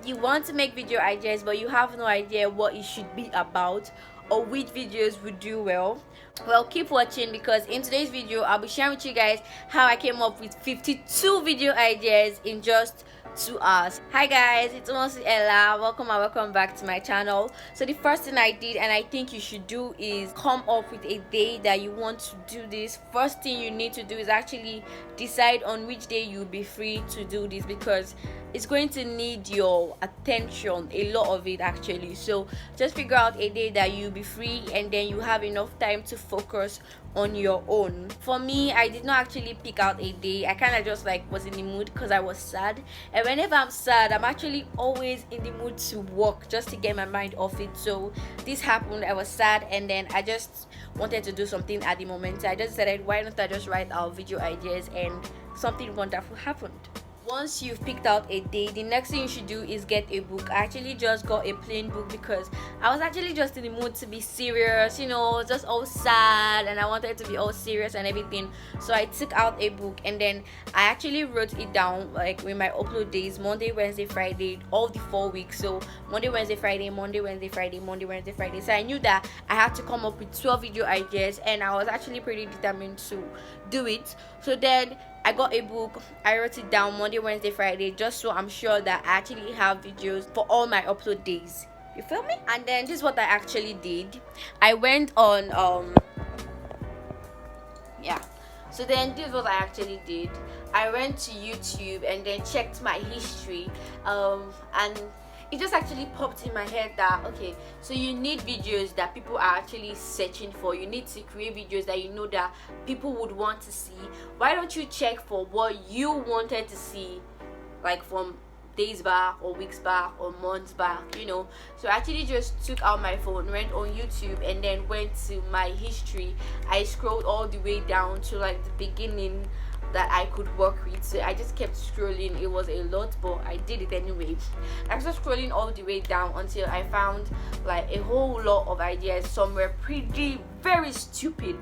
you want to make video ideas but you have no idea what it should be about or which videos would do well, keep watching, because in today's video I'll be sharing with you guys how I came up with 52 video ideas in just 2 hours. Hi guys, it's Nwosuellah. Welcome back to my channel. So the first thing I did, and I think you should do, is come up with a day that you want to do this. First thing you need to do is actually decide on which day you'll be free to do this, because it's going to need your attention, a lot of it actually. So just figure out a day that you'll be free and then you have enough time to focus on your own. For me, I did not actually pick out a day. I kind of just was in the mood because I was sad, and whenever I'm sad I'm actually always in the mood to work just to get my mind off it. So this happened, I was sad, and then I just wanted to do something at the moment. So I just decided, why don't I just write out video ideas, and something wonderful happened. Once you've picked out a day, the next thing you should do is get a book. I actually just got a plain book because I was actually just in the mood to be serious, just all sad, and I wanted to be all serious and everything. So I took out a book and then I actually wrote it down with my upload days: Monday, Wednesday, Friday, all the 4 weeks. So Monday, Wednesday, Friday, Monday, Wednesday, Friday, Monday, Wednesday, Friday. So I knew that I had to come up with 12 video ideas, and I was actually pretty determined to do it. So then I got a book, I wrote it down: Monday, Wednesday, Friday, just so I'm sure that I actually have videos for all my upload days. You feel me? And then this is what I actually did. I went on so then this is what I actually did. I went to YouTube and then checked my history, and it just actually popped in my head that, okay, so you need videos that people are actually searching for. You need to create videos that you know that people would want to see. Why don't you check for what you wanted to see, from days back or weeks back or months back, So I actually just took out my phone, went on YouTube, and then went to my history. I scrolled all the way down to the beginning that I could work with. So I just kept scrolling. It was a lot, but I did it anyway. I was just scrolling all the way down until I found a whole lot of ideas. Some were very stupid,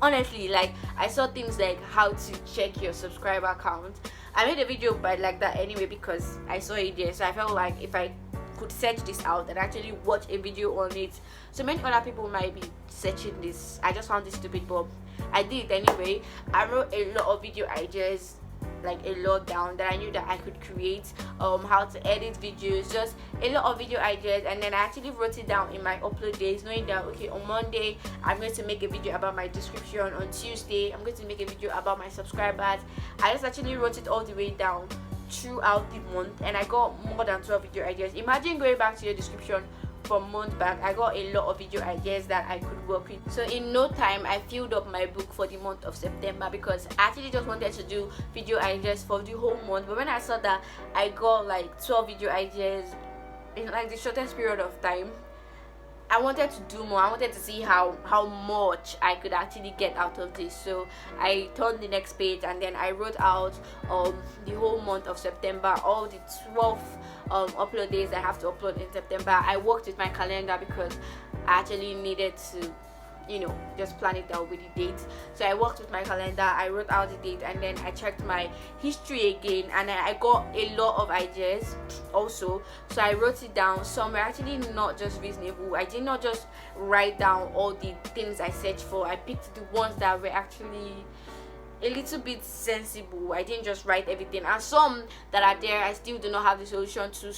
honestly. I saw things like how to check your subscriber count. I made a video by that anyway because I saw it there. So I felt like if I could search this out and actually watch a video on it, so many other people might be searching this. I just found this stupid, but I did it anyway. I wrote a lot of video ideas, a lot down, that I knew that I could create, how to edit videos, just a lot of video ideas. And then I actually wrote it down in my upload days, knowing that, okay, on Monday I'm going to make a video about my description, on Tuesday I'm going to make a video about my subscribers. I just actually wrote it all the way down throughout the month, and I got more than 12 video ideas. Imagine going back to your description from months back. I got a lot of video ideas that I could work with. So in no time I filled up my book for the month of September, because I actually just wanted to do video ideas for the whole month. But when I saw that I got 12 video ideas in the shortest period of time, I wanted to do more. I wanted to see how much I could actually get out of this. So I turned the next page and then I wrote out the whole month of September, all the 12 upload days I have to upload in September. I worked with my calendar because I actually needed to just plan it out with the dates. So I worked with my calendar, I wrote out the date, and then I checked my history again, and then I got a lot of ideas also. So I wrote it down. Some were actually not just reasonable. I did not just write down all the things I searched for. I picked the ones that were actually a little bit sensible. I didn't just write everything, and some that are there I still do not have the solution to.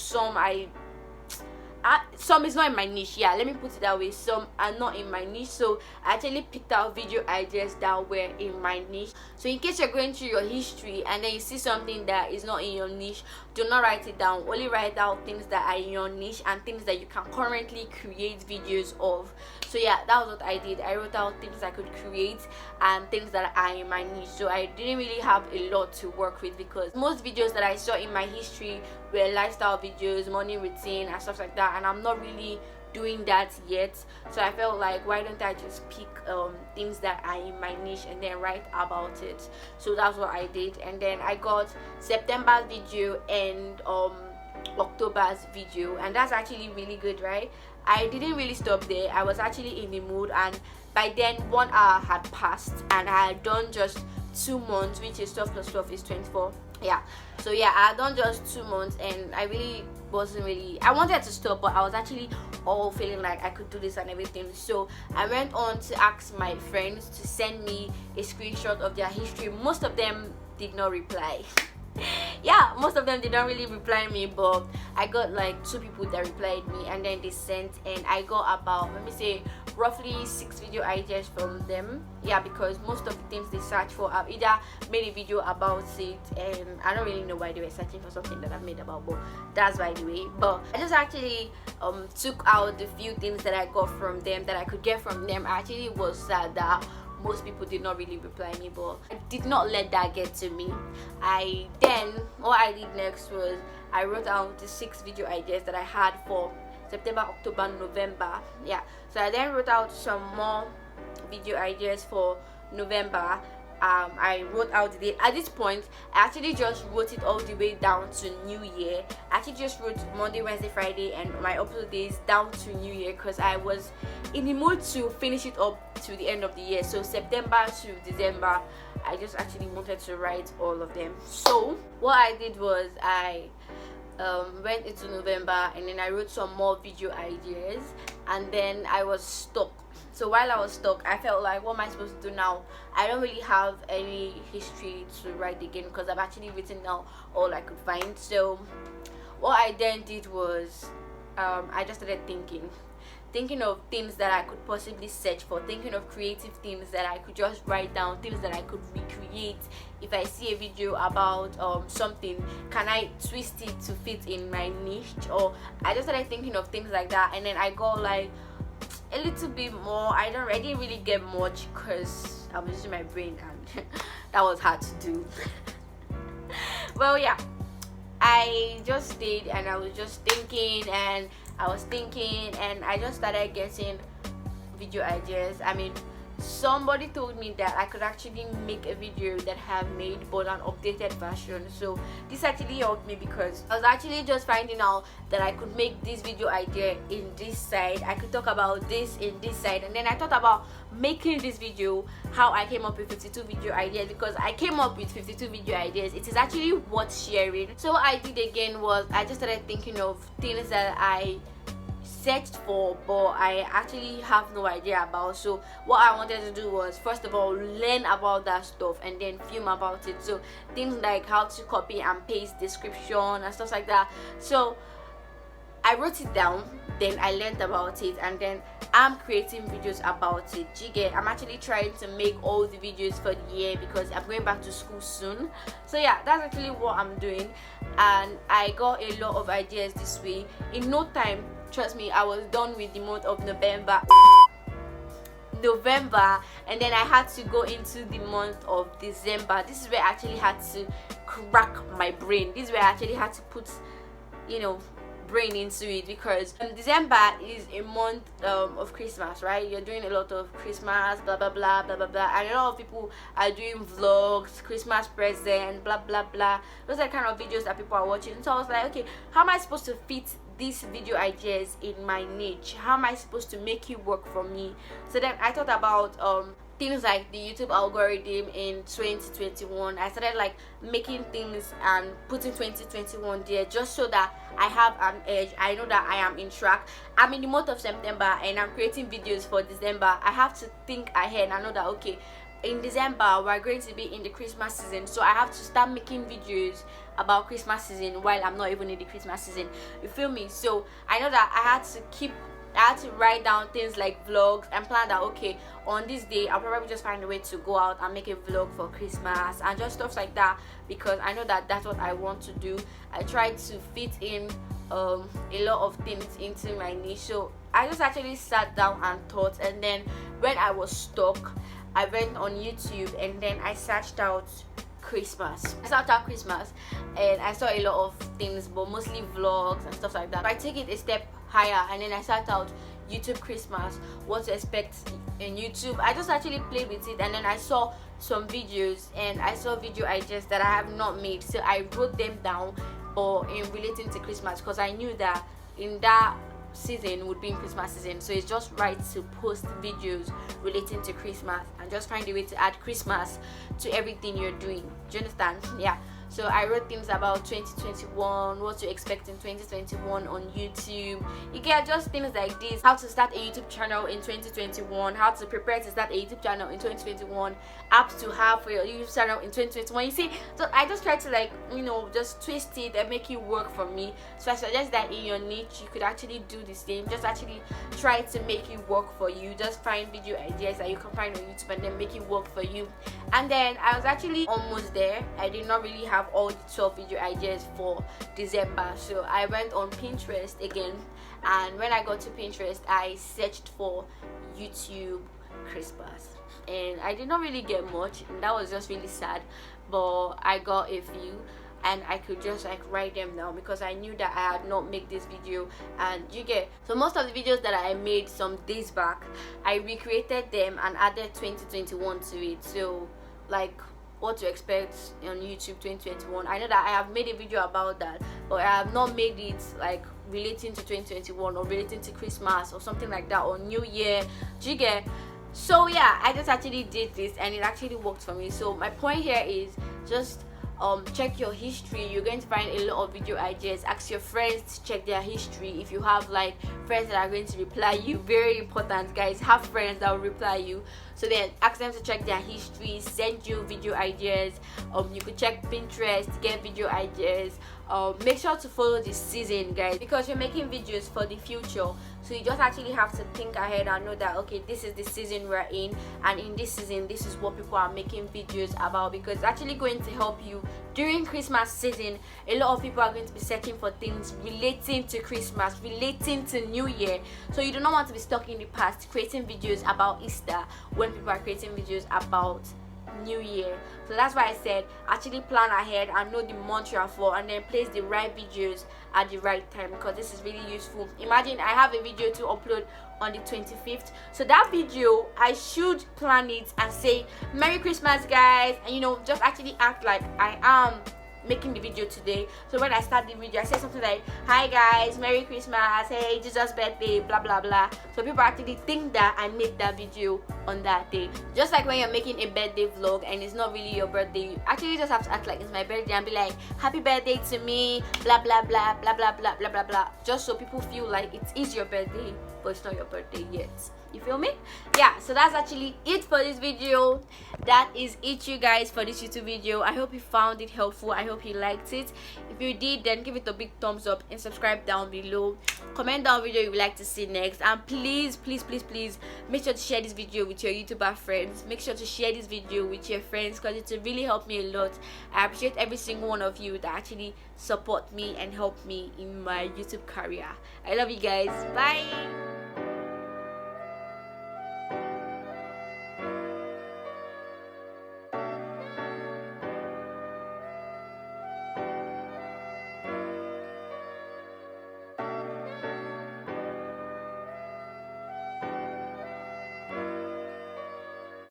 Some is not in my niche, let me put it that way. Some are not in my niche, so I actually picked out video ideas that were in my niche. So in case you're going through your history and then you see something that is not in your niche, do not write it down. Only write out things that are in your niche and things that you can currently create videos of. So that was what I did. I wrote out things I could create and things that are in my niche. So I didn't really have a lot to work with, because most videos that I saw in my history were lifestyle videos, morning routine and stuff like that, and I'm not really doing that yet. So I felt like, why don't I just pick things that are in my niche and then write about it. So that's what I did. And then I got September's video and October's video, and that's actually really good, right? I didn't really stop there. I was actually in the mood, and by then 1 hour had passed and I had done just 2 months, which is 12 plus 12 is 24. So I had done just 2 months, and I really wasn't really, I wanted to stop, but I was actually all feeling like I could do this and everything. So I went on to ask my friends to send me a screenshot of their history. Most of them did not reply. Yeah, most of them did not really reply me, but I got like 2 people that replied me, and then they sent, and I got about, let me say, roughly 6 video ideas from them. Yeah, because most of the things they search for, I've either made a video about it, and I don't really know why they were searching for something that I've made about, but that's by the way. But I just actually took out the few things that I got from them, that I could get from them. I actually was sad that most people did not really reply me, but I did not let that get to me. What I did next was I wrote out the 6 video ideas that I had for September, October, November. Yeah, so I then wrote out some more video ideas for November. I wrote out the date. At this point, I actually just wrote it all the way down to New Year. I actually just wrote Monday, Wednesday, Friday, and my upload days down to New Year, because I was in the mood to finish it up to the end of the year. So September to December, I just actually wanted to write all of them. So what I did was I went into November, and then I wrote some more video ideas, and then I was stuck. So while I was stuck, I felt like, what am I supposed to do now? I don't really have any history to write again, because I've actually written down all I could find. So what I then did was I just started thinking of things that I could possibly search for, thinking of creative things that I could just write down, things that I could recreate. If I see a video about something, can I twist it to fit in my niche? Or I just started thinking of things like that, and then I got like a little bit more. I didn't really get much because I was using my brain, and that was hard to do. Well, yeah, I just stayed, and I was just thinking, and I just started getting video ideas. I mean, somebody told me that I could actually make a video that I have made, but an updated version. So this actually helped me, because I was actually just finding out that I could make this video idea in this side, I could talk about this in this side, and then I thought about making this video, how I came up with 52 video ideas, because I came up with 52 video ideas. It is actually worth sharing. So what I did again was I just started thinking of things that I searched for, but I actually have no idea about. So what I wanted to do was, first of all, learn about that stuff and then film about it. So things like how to copy and paste description and stuff like that. So I wrote it down, then I learned about it, and then I'm creating videos about it. I'm actually trying to make all the videos for the year, because I'm going back to school soon. So yeah, that's actually what I'm doing, and I got a lot of ideas this way. In no time, trust me, I was done with the month of November, and then I had to go into the month of December. This is where I actually had to crack my brain. This is where I actually had to put, brain into it, because December is a month of Christmas, right? You're doing a lot of Christmas, blah blah blah blah blah blah, and a lot of people are doing vlogs, Christmas present, blah blah blah. Those are the kind of videos that people are watching. So I was like, okay, how am I supposed to fit these video ideas in my niche? How am I supposed to make it work for me? So then I thought about things like the YouTube algorithm in 2021. I started like making things and putting 2021 there, just so that I have an edge. I know that I am in track. I'm in the month of September and I'm creating videos for December. I have to think ahead. I know that, okay, in December we're going to be in the Christmas season, so I have to start making videos about Christmas season while I'm not even in the Christmas season. You feel me? So I know that I had to write down things like vlogs and plan that, okay, on this day I'll probably just find a way to go out and make a vlog for Christmas and just stuff like that, because I know that that's what I want to do. I tried to fit in a lot of things into my niche. So I just actually sat down and thought, and then when I was stuck, I went on YouTube and then I searched out Christmas. And I saw a lot of things, but mostly vlogs and stuff like that. I take it a step higher, and then I searched out YouTube Christmas, what to expect in YouTube. I just actually played with it, and then I saw some videos, and I saw video ideas that I have not made. So I wrote them down, or in relating to Christmas, because I knew that in that season would be in Christmas season. So it's just right to post videos relating to Christmas and just find a way to add Christmas to everything you're doing. Do you understand? Yeah. So I wrote things about 2021, what to expect in 2021 on YouTube. You get just things like this: how to start a YouTube channel in 2021, how to prepare to start a YouTube channel in 2021, apps to have for your YouTube channel in 2021. You see, so I just try to, like, just twist it and make it work for me. So I suggest that in your niche you could actually do the same. Just actually try to make it work for you. Just find video ideas that you can find on YouTube and then make it work for you. And then I was actually almost there. I did not really have all the 12 video ideas for December, so I went on Pinterest again, and when I got to Pinterest I searched for YouTube Christmas, and I did not really get much, and that was just really sad, but I got a few, and I could just like write them down because I knew that I had not made this video. And you get, so most of the videos that I made some days back, I recreated them and added 2021 to it. So like what to expect on YouTube 2021, I know that I have made a video about that, but I have not made it like relating to 2021 or relating to Christmas or something like that, or New Year. Do you get? So yeah, I just actually did this and it actually worked for me. So my point here is just check your history. You're going to find a lot of video ideas. Ask your friends to check their history. If you have like friends that are going to reply you, very important guys, have friends that will reply you. So then ask them to check their history, send you video ideas. You could check Pinterest, get video ideas. Make sure to follow the season, guys, because you're making videos for the future. So you just actually have to think ahead and know that, okay, this is the season we're in, and in this season this is what people are making videos about, because it's actually going to help you during Christmas season. A lot of people are going to be searching for things relating to Christmas, relating to New Year. So you do not want to be stuck in the past creating videos about Easter when people are creating videos about New Year. So that's why I said actually plan ahead and know the month you are for, and then place the right videos at the right time, because this is really useful. Imagine I have a video to upload on the 25th, so that video I should plan it and say Merry Christmas guys, and just actually act like I am making the video today. So when I start the video I say something like, hi guys, Merry Christmas, hey, Jesus birthday, blah blah blah, so people actually think that I made that video on that day. Just like when you're making a birthday vlog and it's not really your birthday, you actually just have to act like it's my birthday and be like, happy birthday to me, blah blah blah blah blah blah blah blah blah, just so people feel like it is your birthday but it's not your birthday yet. You feel me? Yeah, so that's actually it for this video. That is it, you guys, for this YouTube video. I hope you found it helpful. I hope you liked it. If you did, then give it a big thumbs up and subscribe down below. Comment down video you would like to see next, and please make sure to share this video with your YouTuber friends. Make sure to share this video with your friends, because it will really help me a lot. I appreciate every single one of you that actually support me and help me in my YouTube career. I love you guys. Bye.